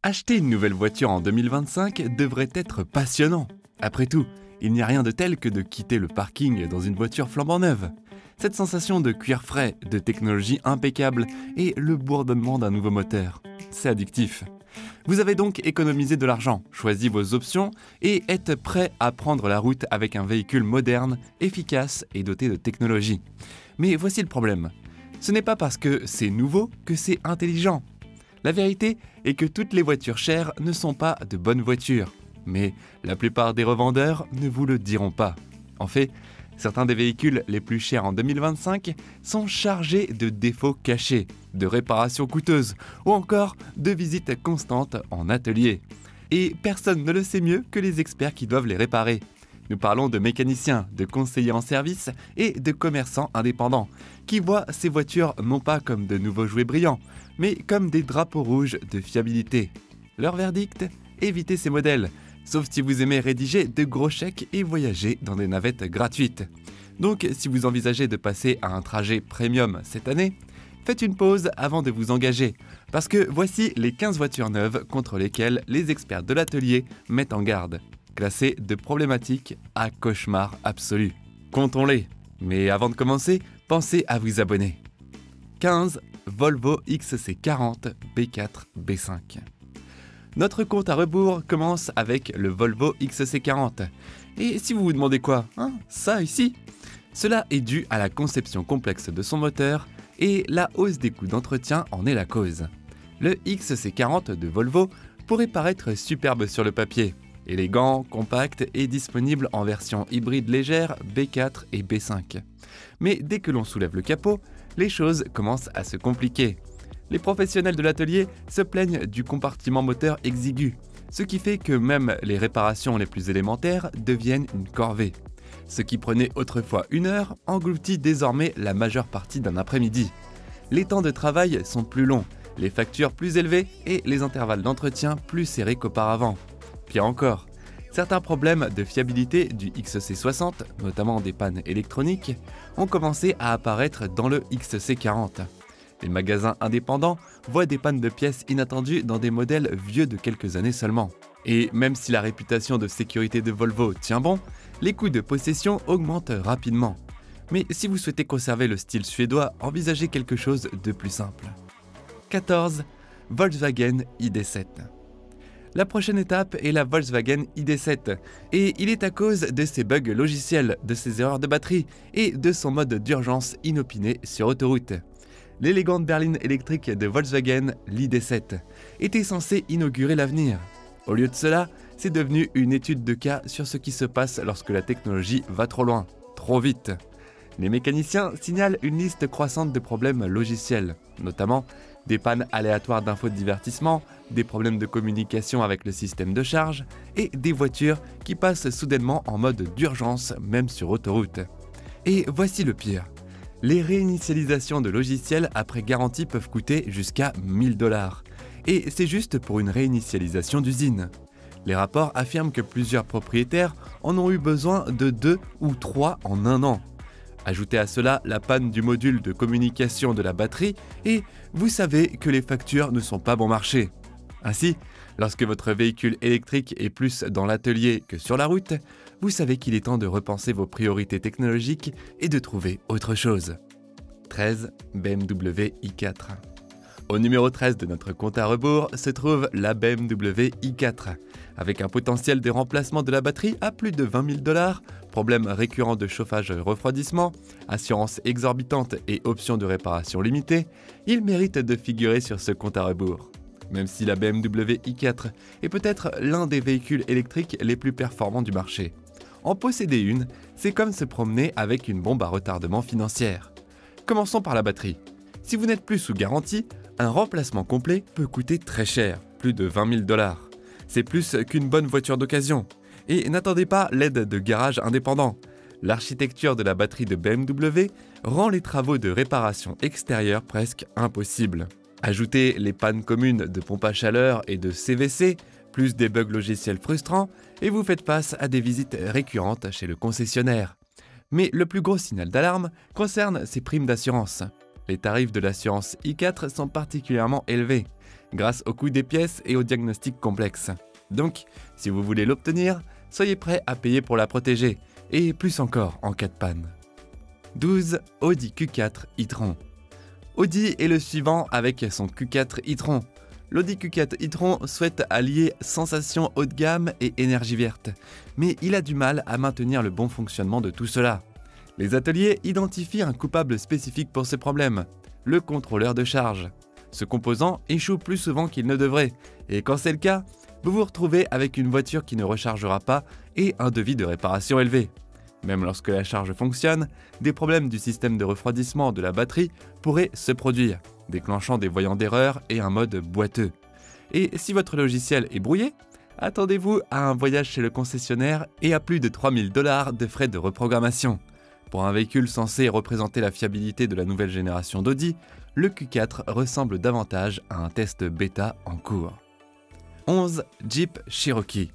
Acheter une nouvelle voiture en 2025 devrait être passionnant. Après tout, il n'y a rien de tel que de quitter le parking dans une voiture flambant neuve. Cette sensation de cuir frais, de technologie impeccable et le bourdonnement d'un nouveau moteur, c'est addictif. Vous avez donc économisé de l'argent, choisi vos options et êtes prêt à prendre la route avec un véhicule moderne, efficace et doté de technologie. Mais voici le problème. Ce n'est pas parce que c'est nouveau que c'est intelligent. La vérité est que toutes les voitures chères ne sont pas de bonnes voitures, mais la plupart des revendeurs ne vous le diront pas. En fait, certains des véhicules les plus chers en 2025 sont chargés de défauts cachés, de réparations coûteuses ou encore de visites constantes en atelier. Et personne ne le sait mieux que les experts qui doivent les réparer. Nous parlons de mécaniciens, de conseillers en service et de commerçants indépendants qui voient ces voitures non pas comme de nouveaux jouets brillants, mais comme des drapeaux rouges de fiabilité. Leur verdict ? Évitez ces modèles, sauf si vous aimez rédiger de gros chèques et voyager dans des navettes gratuites. Donc, si vous envisagez de passer à un trajet premium cette année, faites une pause avant de vous engager, parce que voici les 15 voitures neuves contre lesquelles les experts de l'atelier mettent en garde. Classées de problématiques à cauchemar absolu. Comptons-les. Mais avant de commencer, pensez à vous abonner. 15. Volvo XC40 B4 B5. Notre compte à rebours commence avec le Volvo XC40. Et si vous vous demandez quoi, ça ici? Cela est dû à la conception complexe de son moteur et la hausse des coûts d'entretien en est la cause. Le XC40 de Volvo pourrait paraître superbe sur le papier. Élégant, compact et disponible en version hybride légère B4 et B5. Mais dès que l'on soulève le capot, les choses commencent à se compliquer. Les professionnels de l'atelier se plaignent du compartiment moteur exigu, ce qui fait que même les réparations les plus élémentaires deviennent une corvée. Ce qui prenait autrefois 1 heure engloutit désormais la majeure partie d'un après-midi. Les temps de travail sont plus longs, les factures plus élevées et les intervalles d'entretien plus serrés qu'auparavant. Pire encore, certains problèmes de fiabilité du XC60, notamment des pannes électroniques, ont commencé à apparaître dans le XC40. Les magasins indépendants voient des pannes de pièces inattendues dans des modèles vieux de quelques années seulement. Et même si la réputation de sécurité de Volvo tient bon, les coûts de possession augmentent rapidement. Mais si vous souhaitez conserver le style suédois, envisagez quelque chose de plus simple. 14. Volkswagen ID.7. La prochaine étape est la Volkswagen ID.7, et il est à cause de ses bugs logiciels, de ses erreurs de batterie et de son mode d'urgence inopiné sur autoroute. L'élégante berline électrique de Volkswagen, l'ID.7, était censée inaugurer l'avenir. Au lieu de cela, c'est devenu une étude de cas sur ce qui se passe lorsque la technologie va trop loin, trop vite. Les mécaniciens signalent une liste croissante de problèmes logiciels, notamment des pannes aléatoires d'infodivertissement, des problèmes de communication avec le système de charge et des voitures qui passent soudainement en mode d'urgence même sur autoroute. Et voici le pire. Les réinitialisations de logiciels après garantie peuvent coûter jusqu'à 1 000 $. Et c'est juste pour une réinitialisation d'usine. Les rapports affirment que plusieurs propriétaires en ont eu besoin de 2 ou 3 en 1 an. Ajoutez à cela la panne du module de communication de la batterie et vous savez que les factures ne sont pas bon marché. Ainsi, lorsque votre véhicule électrique est plus dans l'atelier que sur la route, vous savez qu'il est temps de repenser vos priorités technologiques et de trouver autre chose. 13. BMW i4. Au numéro 13 de notre compte à rebours se trouve la BMW i4. Avec un potentiel de remplacement de la batterie à plus de 20 000 $, problèmes récurrents de chauffage-refroidissement, assurance exorbitante et options de réparation limitées, il mérite de figurer sur ce compte à rebours. Même si la BMW i4 est peut-être l'un des véhicules électriques les plus performants du marché. En posséder une, c'est comme se promener avec une bombe à retardement financière. Commençons par la batterie. Si vous n'êtes plus sous garantie, un remplacement complet peut coûter très cher, plus de 20 000 $. C'est plus qu'une bonne voiture d'occasion. Et n'attendez pas l'aide de garages indépendants. L'architecture de la batterie de BMW rend les travaux de réparation extérieure presque impossibles. Ajoutez les pannes communes de pompe à chaleur et de CVC, plus des bugs logiciels frustrants, et vous faites face à des visites récurrentes chez le concessionnaire. Mais le plus gros signal d'alarme concerne ces primes d'assurance. les tarifs de l'assurance i4 sont particulièrement élevés, grâce au coût des pièces et aux diagnostics complexes. Donc, si vous voulez l'obtenir, soyez prêt à payer pour la protéger, et plus encore en cas de panne. 12. Audi Q4 e-tron. Audi est le suivant avec son Q4 e-tron. L'Audi Q4 e-tron souhaite allier sensation haut de gamme et énergie verte, mais il a du mal à maintenir le bon fonctionnement de tout cela. Les ateliers identifient un coupable spécifique pour ce problème, le contrôleur de charge. Ce composant échoue plus souvent qu'il ne devrait, et quand c'est le cas, vous vous retrouvez avec une voiture qui ne rechargera pas et un devis de réparation élevé. Même lorsque la charge fonctionne, des problèmes du système de refroidissement de la batterie pourraient se produire, déclenchant des voyants d'erreur et un mode boiteux. Et si votre logiciel est brouillé, attendez-vous à un voyage chez le concessionnaire et à plus de 3000 $ de frais de reprogrammation. Pour un véhicule censé représenter la fiabilité de la nouvelle génération d'Audi, le Q4 ressemble davantage à un test bêta en cours. 11. Jeep Cherokee.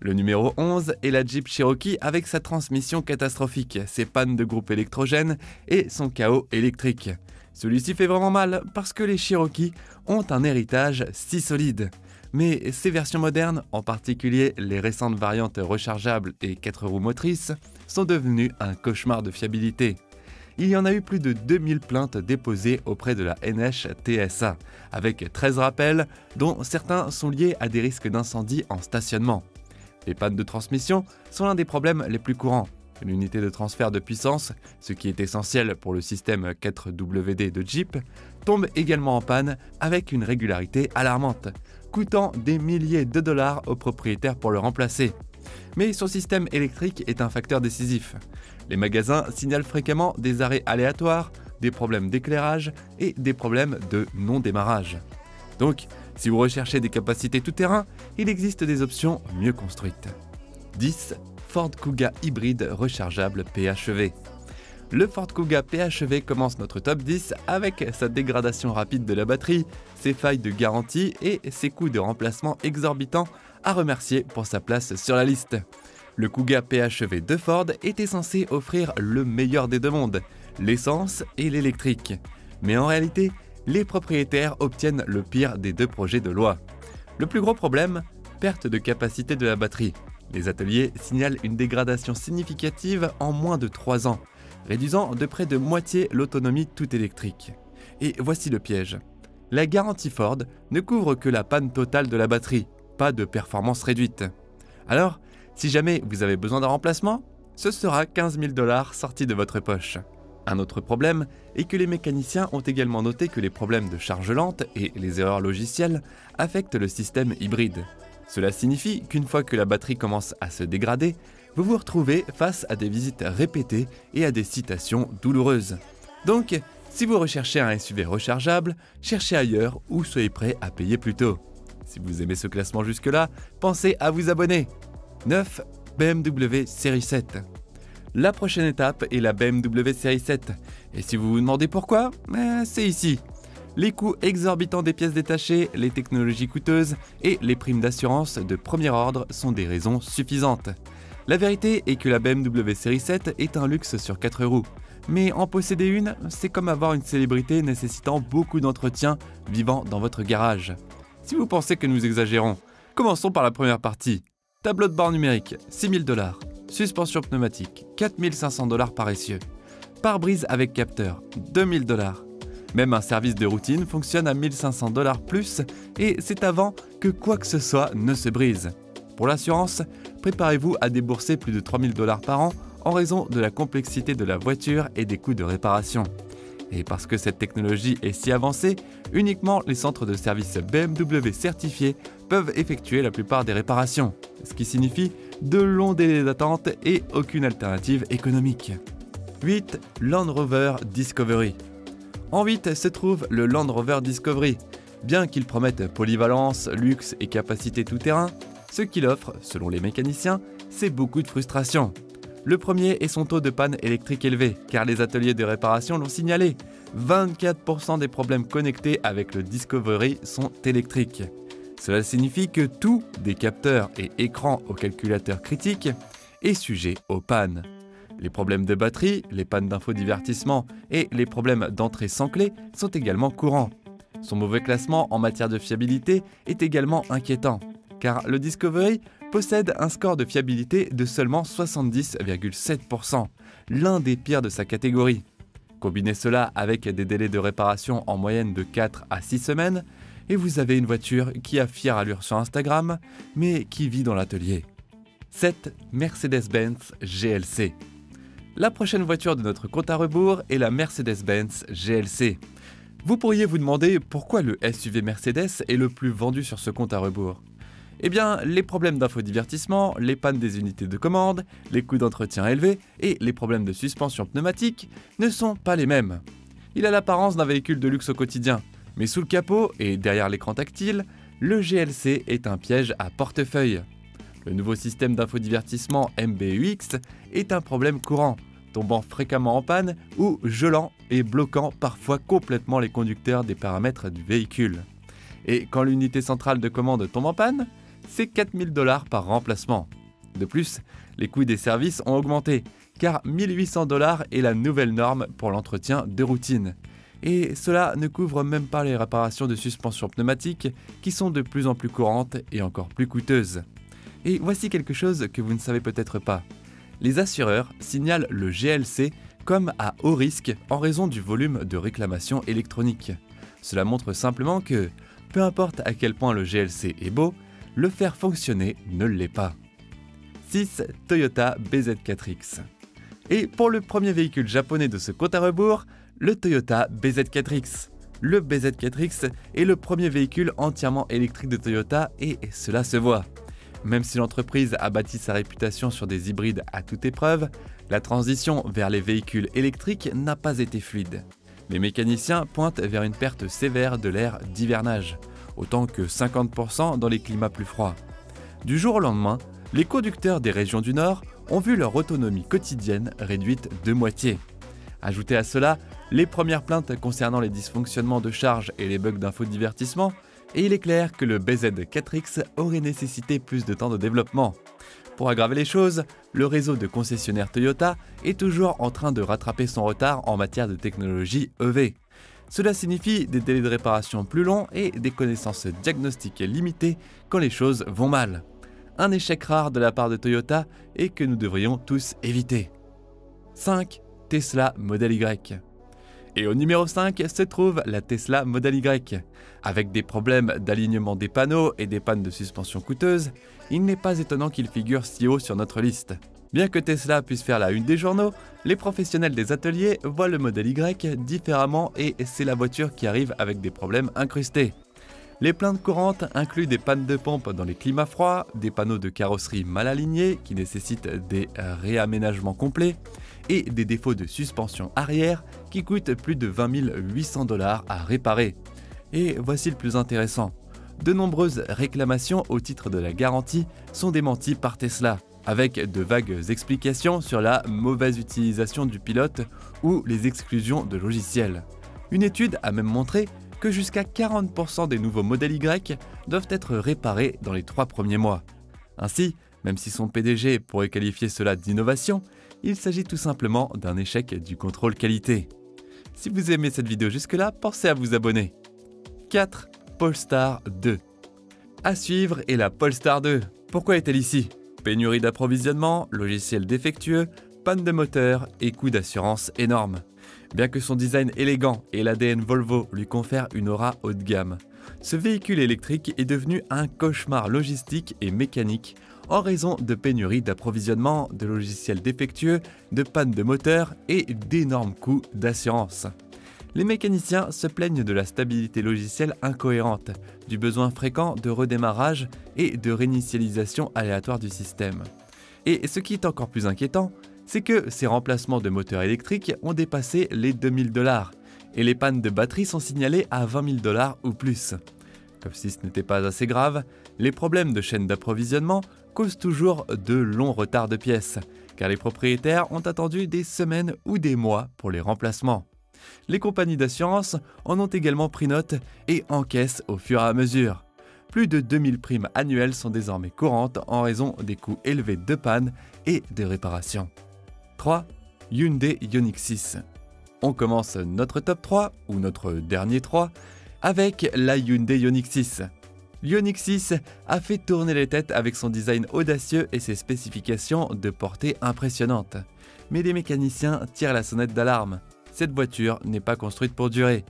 Le numéro 11 est la Jeep Cherokee avec sa transmission catastrophique, ses pannes de groupe électrogène et son chaos électrique. Celui-ci fait vraiment mal parce que les Cherokee ont un héritage si solide. Mais ces versions modernes, en particulier les récentes variantes rechargeables et 4 roues motrices, sont devenues un cauchemar de fiabilité. Il y en a eu plus de 2000 plaintes déposées auprès de la NHTSA, avec 13 rappels, dont certains sont liés à des risques d'incendie en stationnement. Les pannes de transmission sont l'un des problèmes les plus courants. L'unité de transfert de puissance, ce qui est essentiel pour le système 4WD de Jeep, tombe également en panne avec une régularité alarmante, coûtant des milliers de dollars aux propriétaires pour le remplacer. Mais son système électrique est un facteur décisif. Les magasins signalent fréquemment des arrêts aléatoires, des problèmes d'éclairage et des problèmes de non-démarrage. Donc, si vous recherchez des capacités tout-terrain, il existe des options mieux construites. 10. Ford Kuga hybride rechargeable PHEV. Le Ford Kuga PHEV commence notre top 10 avec sa dégradation rapide de la batterie, ses failles de garantie et ses coûts de remplacement exorbitants à remercier pour sa place sur la liste. Le Kuga PHEV de Ford était censé offrir le meilleur des deux mondes, l'essence et l'électrique. Mais en réalité, les propriétaires obtiennent le pire des deux projets de loi. Le plus gros problème, perte de capacité de la batterie. Les ateliers signalent une dégradation significative en moins de 3 ans, réduisant de près de moitié l'autonomie toute électrique. Et voici le piège. La garantie Ford ne couvre que la panne totale de la batterie, pas de performance réduite. Alors, si jamais vous avez besoin d'un remplacement, ce sera 15 000 $ sortis de votre poche. Un autre problème est que les mécaniciens ont également noté que les problèmes de charge lente et les erreurs logicielles affectent le système hybride. Cela signifie qu'une fois que la batterie commence à se dégrader, vous vous retrouvez face à des visites répétées et à des citations douloureuses. Donc, si vous recherchez un SUV rechargeable, cherchez ailleurs ou soyez prêt à payer plus tôt. Si vous aimez ce classement jusque-là, pensez à vous abonner. 9. BMW Série 7. La prochaine étape est la BMW Série 7. Et si vous vous demandez pourquoi, c'est ici. Les coûts exorbitants des pièces détachées, les technologies coûteuses et les primes d'assurance de premier ordre sont des raisons suffisantes. La vérité est que la BMW Série 7 est un luxe sur 4 roues. Mais en posséder une, c'est comme avoir une célébrité nécessitant beaucoup d'entretien vivant dans votre garage. Si vous pensez que nous exagérons, commençons par la première partie. Tableau de bord numérique, 6 000 $. Suspension pneumatique, 4 500 $ par essieu. Pare-brise avec capteur, 2 000 $. Même un service de routine fonctionne à 1 500 $ plus et c'est avant que quoi que ce soit ne se brise. Pour l'assurance, préparez-vous à débourser plus de 3 000 $ par an en raison de la complexité de la voiture et des coûts de réparation. Et parce que cette technologie est si avancée, uniquement les centres de service BMW certifiés peuvent effectuer la plupart des réparations, ce qui signifie de longs délais d'attente et aucune alternative économique. 8. Land Rover Discovery. En 8 se trouve le Land Rover Discovery. Bien qu'il promette polyvalence, luxe et capacité tout-terrain, ce qu'il offre, selon les mécaniciens, c'est beaucoup de frustration. Le premier est son taux de panne électrique élevé, car les ateliers de réparation l'ont signalé. 24% des problèmes connectés avec le Discovery sont électriques. Cela signifie que tout, des capteurs et écrans au calculateur critique, est sujet aux pannes. Les problèmes de batterie, les pannes d'infodivertissement et les problèmes d'entrée sans clé sont également courants. Son mauvais classement en matière de fiabilité est également inquiétant, car le Discovery possède un score de fiabilité de seulement 70,7%, l'un des pires de sa catégorie. Combinez cela avec des délais de réparation en moyenne de 4 à 6 semaines, et vous avez une voiture qui a fière allure sur Instagram, mais qui vit dans l'atelier. 7. Mercedes-Benz GLC. La prochaine voiture de notre compte à rebours est la Mercedes-Benz GLC. Vous pourriez vous demander pourquoi le SUV Mercedes est le plus vendu sur ce compte à rebours. Eh bien, les problèmes d'infodivertissement, les pannes des unités de commande, les coûts d'entretien élevés et les problèmes de suspension pneumatique ne sont pas les mêmes. Il a l'apparence d'un véhicule de luxe au quotidien, mais sous le capot et derrière l'écran tactile, le GLC est un piège à portefeuille. Le nouveau système d'infodivertissement MBUX est un problème courant, tombant fréquemment en panne ou gelant et bloquant parfois complètement les conducteurs des paramètres du véhicule. Et quand l'unité centrale de commande tombe en panne, c'est 4 000 $ par remplacement. De plus, les coûts des services ont augmenté, car 1 800 $ est la nouvelle norme pour l'entretien de routine. Et cela ne couvre même pas les réparations de suspension pneumatique qui sont de plus en plus courantes et encore plus coûteuses. Et voici quelque chose que vous ne savez peut-être pas. Les assureurs signalent le GLC comme à haut risque en raison du volume de réclamations électroniques. Cela montre simplement que, peu importe à quel point le GLC est beau, le faire fonctionner ne l'est pas. 6. Toyota BZ4X. Et pour le premier véhicule japonais de ce compte à rebours, le Toyota BZ4X. Le BZ4X est le premier véhicule entièrement électrique de Toyota et cela se voit. Même si l'entreprise a bâti sa réputation sur des hybrides à toute épreuve, la transition vers les véhicules électriques n'a pas été fluide. Les mécaniciens pointent vers une perte sévère de l'air d'hivernage, autant que 50% dans les climats plus froids. Du jour au lendemain, les conducteurs des régions du Nord ont vu leur autonomie quotidienne réduite de moitié. Ajoutez à cela les premières plaintes concernant les dysfonctionnements de charge et les bugs d'infodivertissement, et il est clair que le BZ4X aurait nécessité plus de temps de développement. Pour aggraver les choses, le réseau de concessionnaires Toyota est toujours en train de rattraper son retard en matière de technologie EV. Cela signifie des délais de réparation plus longs et des connaissances diagnostiques limitées quand les choses vont mal. Un échec rare de la part de Toyota et que nous devrions tous éviter. 5. Tesla Model Y. Et au numéro 5 se trouve la Tesla Model Y. Avec des problèmes d'alignement des panneaux et des pannes de suspension coûteuses, il n'est pas étonnant qu'il figure si haut sur notre liste. Bien que Tesla puisse faire la une des journaux, les professionnels des ateliers voient le Model Y différemment et c'est la voiture qui arrive avec des problèmes incrustés. Les plaintes courantes incluent des pannes de pompe dans les climats froids, des panneaux de carrosserie mal alignés qui nécessitent des réaménagements complets et des défauts de suspension arrière qui coûtent plus de 20 800 $ à réparer. Et voici le plus intéressant. De nombreuses réclamations au titre de la garantie sont démenties par Tesla, avec de vagues explications sur la mauvaise utilisation du pilote ou les exclusions de logiciels. Une étude a même montré que jusqu'à 40% des nouveaux modèles Y doivent être réparés dans les 3 premiers mois. Ainsi, même si son PDG pourrait qualifier cela d'innovation, il s'agit tout simplement d'un échec du contrôle qualité. Si vous aimez cette vidéo jusque-là, pensez à vous abonner. 4. Polestar 2. À suivre est la Polestar 2. Pourquoi est-elle ici? Pénurie d'approvisionnement, logiciel défectueux, panne de moteur et coût d'assurance énorme. Bien que son design élégant et l'ADN Volvo lui confèrent une aura haut de gamme, ce véhicule électrique est devenu un cauchemar logistique et mécanique en raison de pénuries d'approvisionnement, de logiciels défectueux, de panne de moteur et d'énormes coûts d'assurance. Les mécaniciens se plaignent de la stabilité logicielle incohérente, du besoin fréquent de redémarrage et de réinitialisation aléatoire du système. Et ce qui est encore plus inquiétant, c'est que ces remplacements de moteurs électriques ont dépassé les 2000 $ et les pannes de batterie sont signalées à 20 000 $ ou plus. Comme si ce n'était pas assez grave, les problèmes de chaîne d'approvisionnement causent toujours de longs retards de pièces, car les propriétaires ont attendu des semaines ou des mois pour les remplacements. Les compagnies d'assurance en ont également pris note et encaissent au fur et à mesure. Plus de 2000 primes annuelles sont désormais courantes en raison des coûts élevés de panne et de réparation. 3. Hyundai Ioniq 6. On commence notre top 3, ou notre dernier 3, avec la Hyundai Ioniq 6. L'Ioniq 6 a fait tourner les têtes avec son design audacieux et ses spécifications de portée impressionnantes. Mais les mécaniciens tirent la sonnette d'alarme. Cette voiture n'est pas construite pour durer.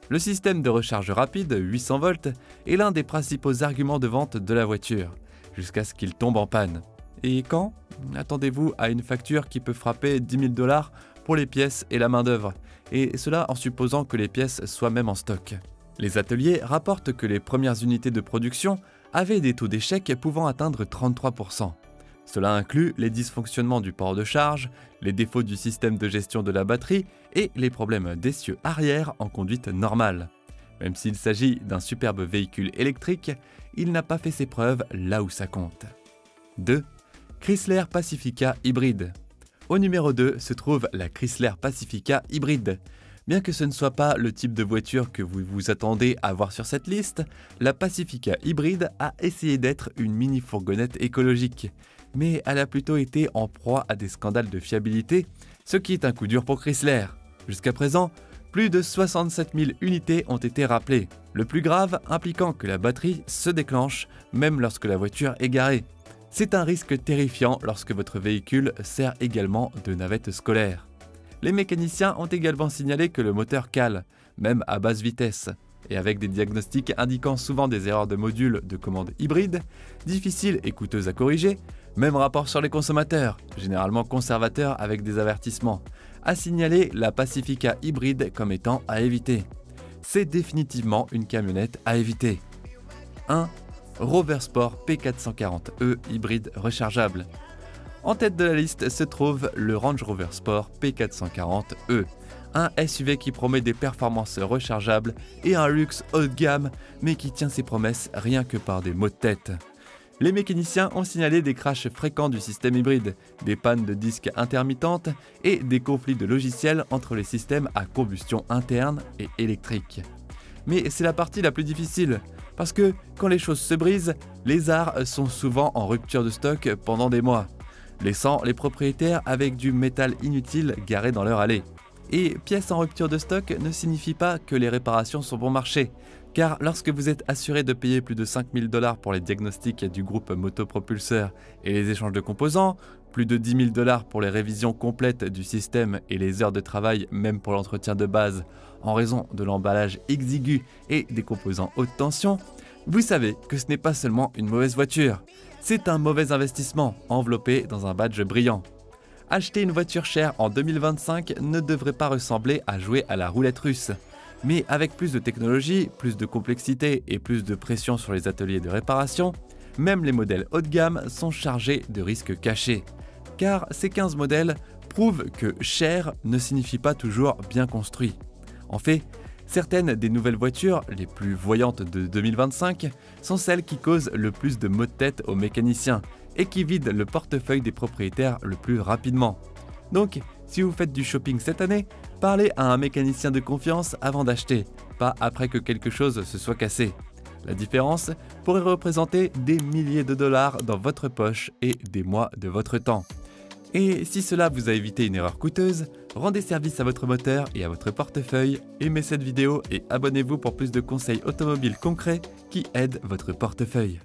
Le système de recharge rapide 800 volts est l'un des principaux arguments de vente de la voiture, jusqu'à ce qu'il tombe en panne. Et quand? Attendez-vous à une facture qui peut frapper 10 000 $ pour les pièces et la main-d'œuvre, et cela en supposant que les pièces soient même en stock. Les ateliers rapportent que les premières unités de production avaient des taux d'échec pouvant atteindre 33%. Cela inclut les dysfonctionnements du port de charge, les défauts du système de gestion de la batterie et les problèmes d'essieu arrière en conduite normale. Même s'il s'agit d'un superbe véhicule électrique, il n'a pas fait ses preuves là où ça compte. 2. Chrysler Pacifica hybride. Au numéro 2 se trouve la Chrysler Pacifica hybride. Bien que ce ne soit pas le type de voiture que vous vous attendez à voir sur cette liste, la Pacifica hybride a essayé d'être une mini-fourgonnette écologique. Mais elle a plutôt été en proie à des scandales de fiabilité, ce qui est un coup dur pour Chrysler. Jusqu'à présent, plus de 67 000 unités ont été rappelées, le plus grave impliquant que la batterie se déclenche même lorsque la voiture est garée. C'est un risque terrifiant lorsque votre véhicule sert également de navette scolaire. Les mécaniciens ont également signalé que le moteur cale, même à basse vitesse, et avec des diagnostics indiquant souvent des erreurs de modules de commande hybride, difficiles et coûteuses à corriger. Même rapport sur les consommateurs, généralement conservateurs avec des avertissements, a signalé la Pacifica hybride comme étant à éviter. C'est définitivement une camionnette à éviter. 1. Rover Sport P440e hybride rechargeable. En tête de la liste se trouve le Range Rover Sport P440e, un SUV qui promet des performances rechargeables et un luxe haut de gamme, mais qui tient ses promesses rien que par des mots de tête. Les mécaniciens ont signalé des crashs fréquents du système hybride, des pannes de disques intermittentes et des conflits de logiciels entre les systèmes à combustion interne et électrique. Mais c'est la partie la plus difficile, parce que quand les choses se brisent, les ARS sont souvent en rupture de stock pendant des mois, laissant les propriétaires avec du métal inutile garé dans leur allée. Et pièces en rupture de stock ne signifie pas que les réparations sont bon marché, car lorsque vous êtes assuré de payer plus de 5 000 $ pour les diagnostics du groupe motopropulseur et les échanges de composants, plus de 10 000 $ pour les révisions complètes du système et les heures de travail même pour l'entretien de base en raison de l'emballage exigu et des composants haute tension, vous savez que ce n'est pas seulement une mauvaise voiture, c'est un mauvais investissement enveloppé dans un badge brillant. Acheter une voiture chère en 2025 ne devrait pas ressembler à jouer à la roulette russe. Mais avec plus de technologie, plus de complexité et plus de pression sur les ateliers de réparation, même les modèles haut de gamme sont chargés de risques cachés. Car ces 15 modèles prouvent que cher ne signifie pas toujours bien construit. En fait, certaines des nouvelles voitures, les plus voyantes de 2025, sont celles qui causent le plus de maux de tête aux mécaniciens et qui vident le portefeuille des propriétaires le plus rapidement. Donc, si vous faites du shopping cette année, parlez à un mécanicien de confiance avant d'acheter, pas après que quelque chose se soit cassé. La différence pourrait représenter des milliers de dollars dans votre poche et des mois de votre temps. Et si cela vous a évité une erreur coûteuse, rendez service à votre moteur et à votre portefeuille, aimez cette vidéo et abonnez-vous pour plus de conseils automobiles concrets qui aident votre portefeuille.